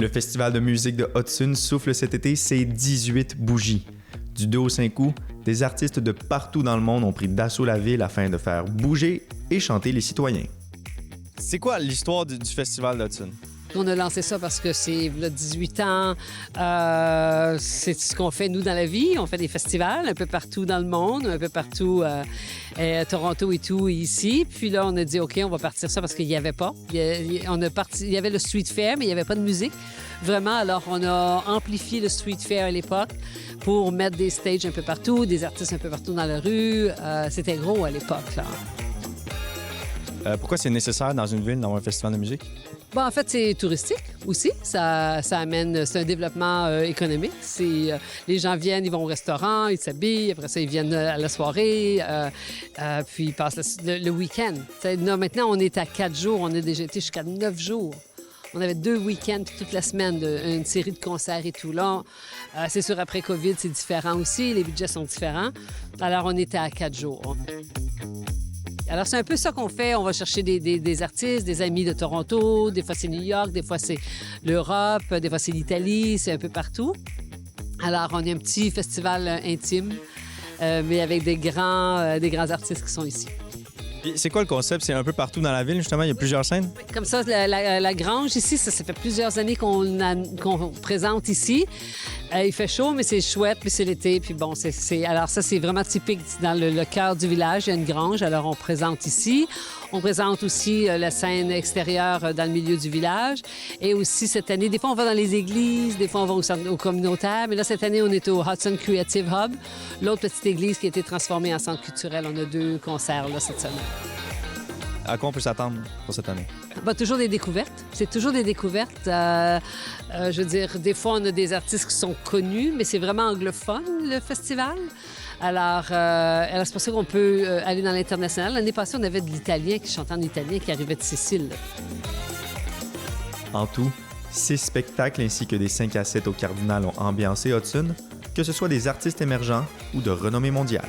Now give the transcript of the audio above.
Le festival de musique de Hudson souffle cet été ses 18 bougies. Du 2 au 5 août, des artistes de partout dans le monde ont pris d'assaut la ville afin de faire bouger et chanter les citoyens. C'est quoi l'histoire du festival d'Hudson? On a lancé ça parce que c'est là, 18 ans. C'est ce qu'on fait, nous, dans la vie. On fait des festivals un peu partout dans le monde, un peu partout à Toronto et tout, et ici. Puis là, on a dit, OK, on va partir ça parce qu'il n'y avait pas. Il y avait le street fair, mais il n'y avait pas de musique. Vraiment, alors on a amplifié le street fair à l'époque pour mettre des stages un peu partout, des artistes un peu partout dans la rue. C'était gros à l'époque, là. Pourquoi c'est nécessaire dans une ville d'avoir un festival de musique? Bon, en fait, c'est touristique aussi. Ça amène, c'est un développement économique. Les gens viennent, ils vont au restaurant, ils s'habillent, après ça, ils viennent à la soirée, puis ils passent le week-end. Maintenant, on est à 4 jours, on a déjà été jusqu'à 9 jours. On avait 2 week-ends toute la semaine, une série de concerts et tout. Là, c'est sûr, après COVID, c'est différent aussi. Les budgets sont différents. Alors, on était à 4 jours. Alors, c'est un peu ça qu'on fait. On va chercher des artistes, des amis de Toronto. Des fois, c'est New York. Des fois, c'est l'Europe. Des fois, c'est l'Italie. C'est un peu partout. Alors, on a un petit festival intime, mais avec des grands artistes qui sont ici. Et c'est quoi le concept? C'est un peu partout dans la ville, justement? Il y a plusieurs scènes? Comme ça, la grange ici, ça fait plusieurs années qu'on présente ici. Il fait chaud, mais c'est chouette, puis c'est l'été. Puis bon, alors ça, c'est vraiment typique dans le cœur du village. Il y a une grange, alors on présente ici. On présente aussi la scène extérieure dans le milieu du village. Et aussi, cette année, des fois, on va dans les églises, des fois, on va au communautaire. Mais là, cette année, on est au Hudson Creative Hub, l'autre petite église qui a été transformée en centre culturel. On a 2 concerts là, cette semaine. À quoi on peut s'attendre pour cette année? Bah, toujours des découvertes. C'est toujours des découvertes. Je veux dire, des fois, on a des artistes qui sont connus, mais c'est vraiment anglophone, le festival. Alors c'est pour ça qu'on peut aller dans l'international. L'année passée, on avait de l'italien qui chantait en italien, qui arrivait de Sicile. En tout, 6 spectacles ainsi que des 5 à 7 au Cardinal ont ambiancé Hudson, que ce soit des artistes émergents ou de renommée mondiale.